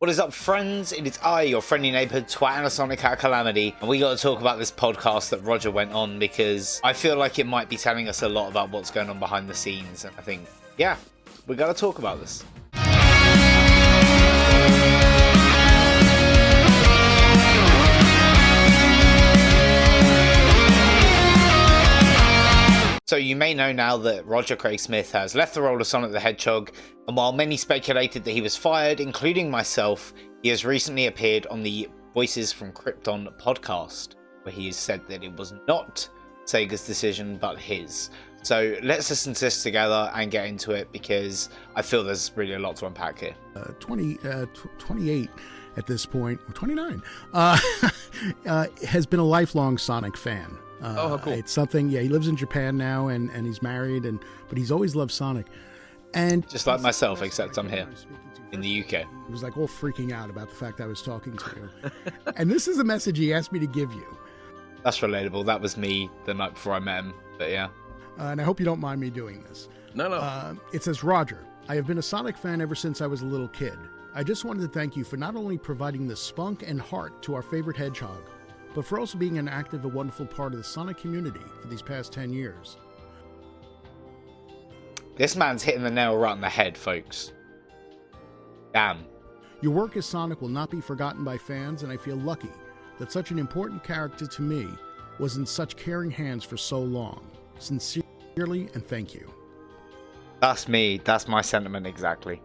What is up, friends? It is I, your friendly neighborhood twat and a Sonic Cat Calamity, and we got to talk about this podcast that Roger went on because I feel like it might be telling us a lot about what's going on behind the scenes, and I think, yeah, we got to talk about this. So you may know now that Roger Craig Smith has left the role of Sonic the Hedgehog, and while many speculated that he was fired, including myself, he has recently appeared on the Voices from Krypton podcast, where he has said that it was not Sega's decision, but his. So let's listen to this together and get into it, because I feel there's really a lot to unpack here. 28 at this point, 29, has been a lifelong Sonic fan. Oh, how cool. It's something, he lives in Japan now and he's married, but he's always loved Sonic. And just like myself, except I'm here in the UK. He was like all freaking out about the fact I was talking to you. And this is a message he asked me to give you. That's relatable. That was me the night before I met him, but yeah. And I hope you don't mind me doing this. No. It says, Roger, I have been a Sonic fan ever since I was a little kid. I just wanted to thank you for not only providing the spunk and heart to our favorite hedgehog, but for also being an active and wonderful part of the Sonic community for these past 10 years. This man's hitting the nail right on the head, folks. Damn. Your work as Sonic will not be forgotten by fans, and I feel lucky that such an important character to me was in such caring hands for so long. Sincerely, and thank you. That's me. That's my sentiment exactly.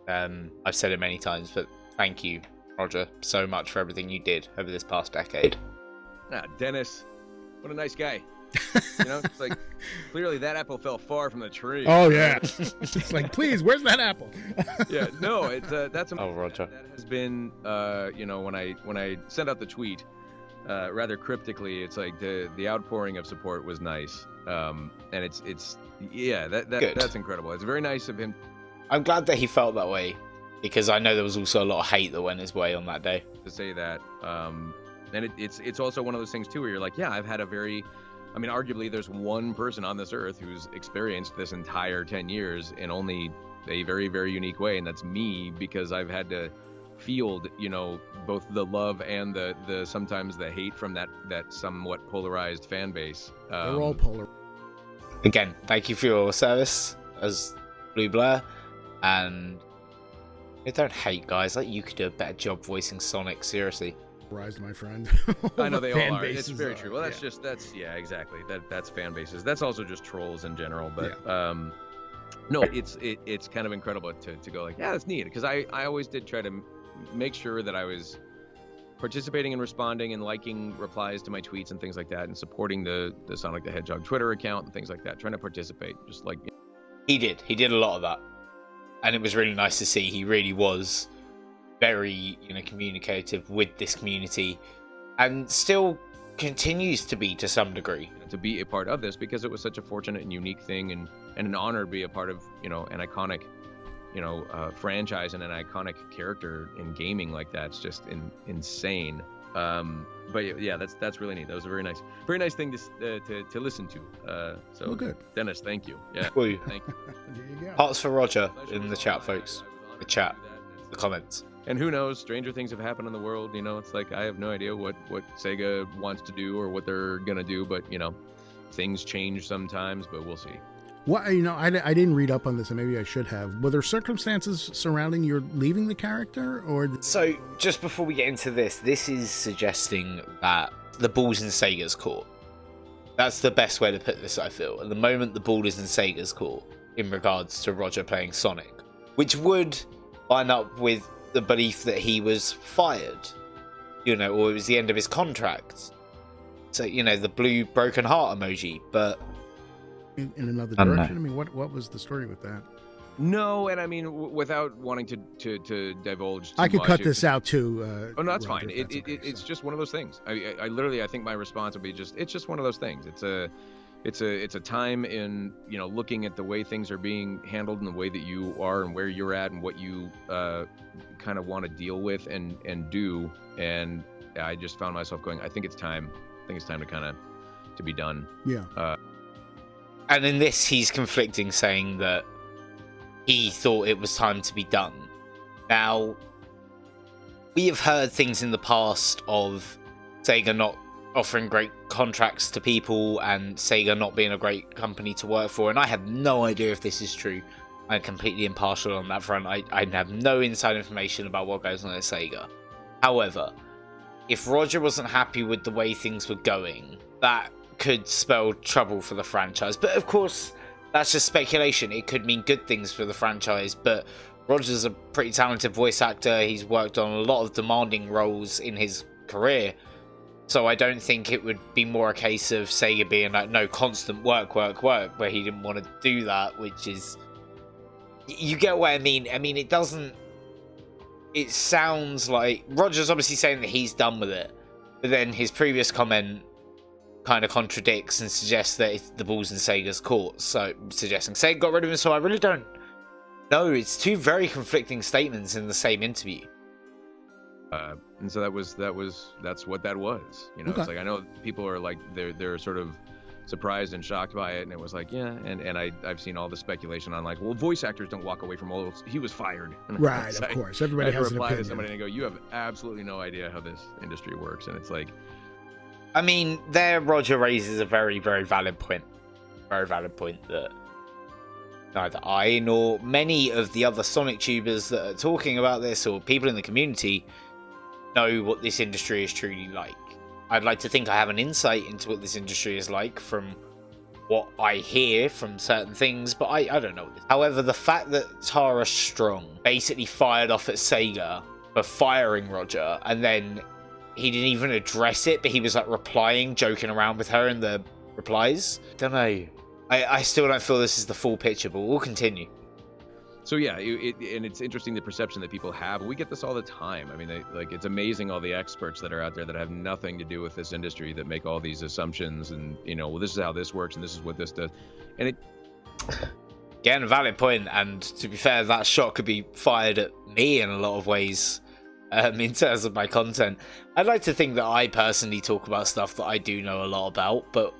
I've said it many times, but thank you, Roger, so much for everything you did over this past decade. Dennis, what a nice guy. You know, it's like, clearly that apple fell far from the tree. Oh, yeah. It's like, please, where's that apple? Yeah, no, it's that's oh, Roger. That has been, you know, when I sent out the tweet, rather cryptically, it's like the outpouring of support was nice. And it's yeah, that's incredible. It's very nice of him. I'm glad that he felt that way, because I know there was also a lot of hate that went his way on that day. To say that, and it's also one of those things too where you're like, yeah, I've had arguably there's one person on this earth who's experienced this entire 10 years in only a very, very unique way, and that's me, because I've had to field, you know, both the love and the sometimes the hate from that somewhat polarized fan base. They're all polar. Again, thank you for your service as Blue Blair, and don't hate, guys. Like, you could do a better job voicing Sonic, seriously. Rise, my friend. I know they all are. It's very true. Well, that's exactly. That's fan bases. That's also just trolls in general. But no, it's kind of incredible to go like, yeah, that's neat, because I always did try to make sure that I was participating and responding and liking replies to my tweets and things like that, and supporting the Sonic the Hedgehog Twitter account and things like that, trying to participate, just like he did a lot of that, and it was really nice to see. He really was very, communicative with this community, and still continues to be to some degree. To be a part of this, because it was such a fortunate and unique thing, and an honor to be a part of, an iconic, franchise and an iconic character in gaming like that. It's just insane. But yeah, that's really neat. That was a very nice thing to listen to. So good. Dennis, thank you. Yeah, Woo. Thank you. There you go. Hearts for Roger in the chat, folks. The chat, the comments. And who knows, stranger things have happened in the world. It's like, I have no idea what Sega wants to do or what they're gonna do, but things change sometimes, but we'll see. Well, I didn't read up on this, and maybe I should have. Were there circumstances surrounding your leaving the character, or? So, just before we get into this is suggesting that the ball's in Sega's court. That's the best way to put this, I feel. At the moment, the ball is in Sega's court in regards to Roger playing Sonic, which would line up with the belief that he was fired, or it was the end of his contract. So, the blue broken heart emoji, but in another direction. What was the story with that? No, and without wanting to divulge too I could much, cut this out too. Oh no, that's Roger, fine. That's okay, It's just one of those things. I literally, I think my response would be it's just one of those things. It's a time in looking at the way things are being handled and the way that you are and where you're at and what you kind of want to deal with and do. And I just found myself going, I think it's time to kind of to be done. Yeah. And in this, he's conflicting, saying that he thought it was time to be done. Now, we have heard things in the past of Sega not offering great contracts to people and Sega not being a great company to work for, and I have no idea if this is true. I'm completely impartial on that front. I have no inside information about what goes on at Sega. However, if Roger wasn't happy with the way things were going, that could spell trouble for the franchise. But of course, that's just speculation. It could mean good things for the franchise, but Roger's a pretty talented voice actor. He's worked on a lot of demanding roles in his career. So I don't think it would be more a case of Sega being like, no, constant work, where he didn't want to do that, which is... You get what I mean? I mean, it doesn't... It sounds like... Roger's obviously saying that he's done with it, but then his previous comment kind of contradicts and suggests that the ball's in Sega's court, so suggesting Sega got rid of him, so I really don't know. It's two very conflicting statements in the same interview. And so that's what that was. You know, Okay. It's like, I know people are like, they're sort of surprised and shocked by it, and it was like, yeah, and I've seen all the speculation on like, well, voice actors don't walk away from all. He was fired. And Right, of course. Everybody has an reply opinion. to somebody and I go, you have absolutely no idea how this industry works, and it's like, I mean, there Roger raises a very, very valid point. Very valid point that neither I nor many of the other Sonic tubers that are talking about this or people in the community know what this industry is truly like. I'd like to think I have an insight into what this industry is like from what I hear from certain things, but I don't know. However, the fact that Tara Strong basically fired off at Sega for firing Roger, and then he didn't even address it, but he was like replying, joking around with her in the replies. Don't know. I still don't feel this is the full picture, but we'll continue. so yeah, and it's interesting the perception that people have. We get this all the time. I mean, it's amazing all the experts that are out there that have nothing to do with this industry that make all these assumptions and, you know, well, this is how this works and this is what this does. And it... Again, a valid point, and to be fair, that shot could be fired at me in a lot of ways in terms of my content. I'd like to think that I personally talk about stuff that I do know a lot about, but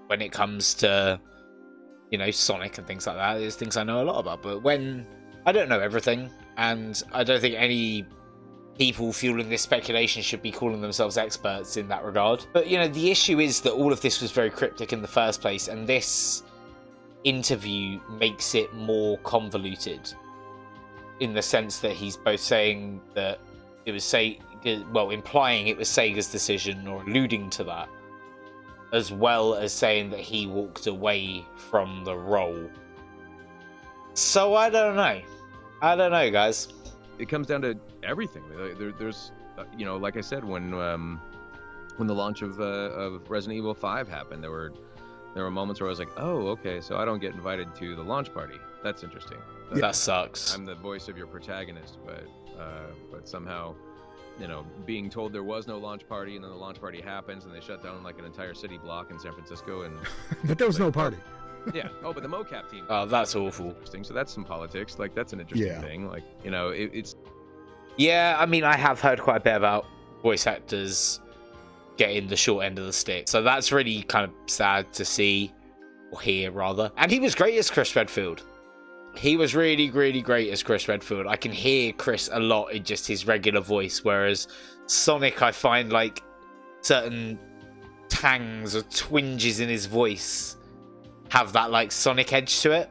when it comes to, you know, Sonic and things like that, there's things I know a lot about. But when I don't know everything, and I don't think any people fueling this speculation should be calling themselves experts in that regard. But, you know, the issue is that all of this was very cryptic in the first place, and this interview makes it more convoluted in the sense that he's both saying that it was implying it was Sega's decision or alluding to that, as well as saying that he walked away from the role. So I don't know, guys. It comes down to everything. There's you know, like I said, when the launch of Resident Evil 5 happened, there were moments where I was like, oh, okay, so I don't get invited to the launch party. That's interesting. That sucks. I'm the voice of your protagonist, but somehow, you know, being told there was no launch party, and then the launch party happens, and they shut down like an entire city block in San Francisco, and but there was no party. Yeah. Oh, but the mocap team. Oh, that's awful. Interesting. So that's some politics. Like, that's an interesting thing. Like, you know, it's. Yeah, I mean, I have heard quite a bit about voice actors getting the short end of the stick, so that's really kind of sad to see, or hear rather. And he was great as Chris Redfield. He was really, really great as Chris Redfield. I can hear Chris a lot in just his regular voice, whereas Sonic, I find like certain tangs or twinges in his voice have that like Sonic edge to it.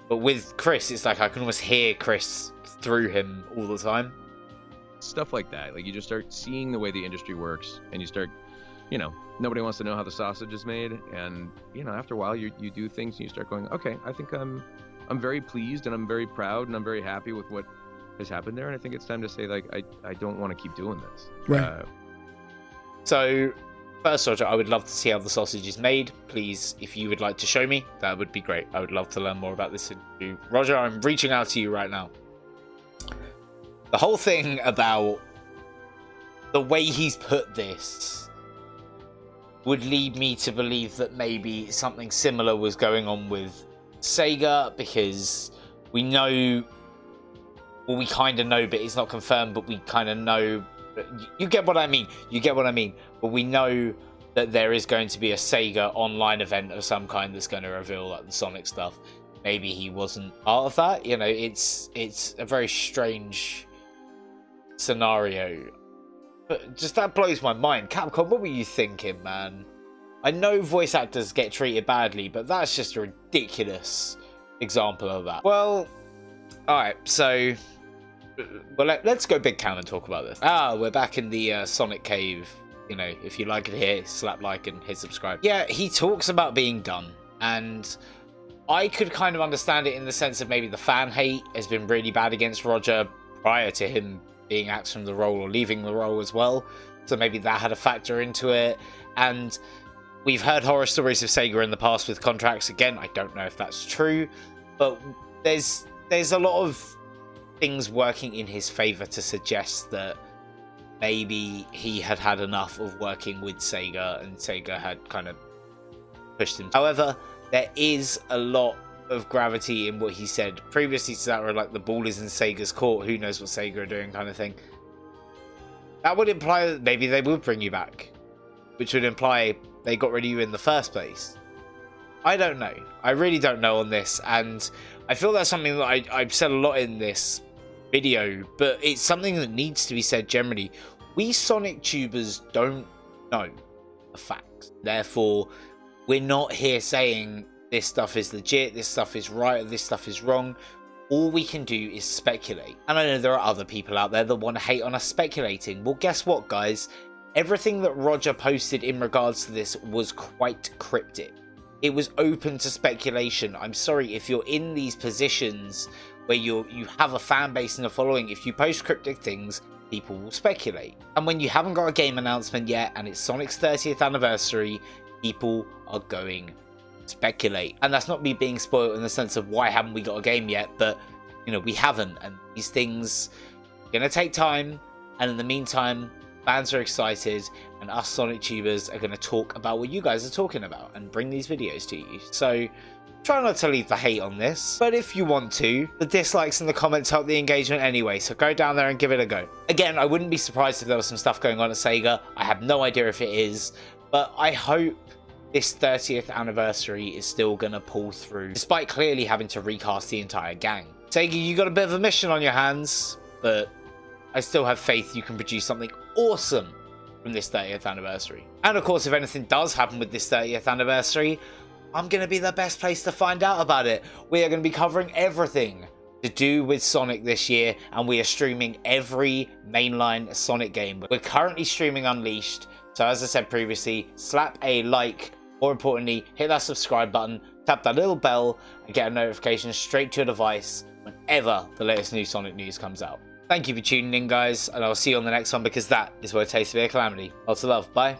But with Chris, it's like I can almost hear Chris through him all the time. Stuff like that. Like, you just start seeing the way the industry works, and you start, you know, nobody wants to know how the sausage is made, and, you know, after a while you do things and you start going, okay, I think I'm very pleased and I'm very proud and I'm very happy with what has happened there, and I think it's time to say, like, I don't want to keep doing this. Right. So first, Roger, I would love to see how the sausage is made. Please, if you would like to show me, that would be great. I would love to learn more about this interview. Roger, I'm reaching out to you right now. The whole thing about the way he's put this would lead me to believe that maybe something similar was going on with Sega, because we know, well, we kind of know, but it's not confirmed, but we kind of know. You get what I mean. But we know that there is going to be a Sega online event of some kind that's going to reveal like the Sonic stuff. maybe he wasn't part of that. You know, it's a very strange scenario. But just that blows my mind. Capcom, what were you thinking, man? I know voice actors get treated badly, but that's just a ridiculous example of that. Well, alright, so... Well, let's go big cam and talk about this. We're back in the Sonic Cave. You know, if you like it here, slap like and hit subscribe. Yeah, he talks about being done, and I could kind of understand it in the sense of maybe the fan hate has been really bad against Roger prior to him being axed from the role or leaving the role as well. So maybe that had a factor into it. And we've heard horror stories of Sega in the past with contracts. Again, I don't know if that's true, but there's a lot of things working in his favor to suggest that maybe he had enough of working with Sega and Sega had kind of pushed him. However, there is a lot of gravity in what he said previously to that, where like the ball is in Sega's court, who knows what Sega are doing kind of thing. That would imply that maybe they would bring you back, which would imply they got rid of you in the first place. I don't know. I really don't know on this, and I feel that's something that I've said a lot in this video, but it's something that needs to be said generally. We Sonic tubers don't know the facts. Therefore, we're not here saying this stuff is legit, this stuff is right, or this stuff is wrong. All we can do is speculate. And I know there are other people out there that want to hate on us speculating. Well, guess what, guys? Everything that Roger posted in regards to this was quite cryptic. It was open to speculation. I'm sorry, if you're in these positions where you have a fan base and a following, if you post cryptic things, people will speculate. And when you haven't got a game announcement yet and it's Sonic's 30th anniversary, people are going to speculate. And that's not me being spoiled in the sense of why haven't we got a game yet, but you know, we haven't, and these things are gonna take time, and in the meantime, fans are excited, and us Sonic tubers are gonna talk about what you guys are talking about and bring these videos to you. So try not to leave the hate on this, but if you want to, the dislikes and the comments help the engagement anyway, so go down there and give it a go. Again, I wouldn't be surprised if there was some stuff going on at Sega. I have no idea if it is, but I hope this 30th anniversary is still gonna pull through, despite clearly having to recast the entire gang. Sega, you got a bit of a mission on your hands, but I still have faith you can produce something awesome from this 30th anniversary. And of course, if anything does happen with this 30th anniversary, I'm going to be the best place to find out about it. We are going to be covering everything to do with Sonic this year, and we are streaming every mainline Sonic game. We're currently streaming Unleashed, so as I said previously, slap a like, more importantly, hit that subscribe button, tap that little bell, and get a notification straight to your device whenever the latest new Sonic news comes out. Thank you for tuning in, guys, and I'll see you on the next one, because that is where it tastes to be a calamity. Lots of love. Bye.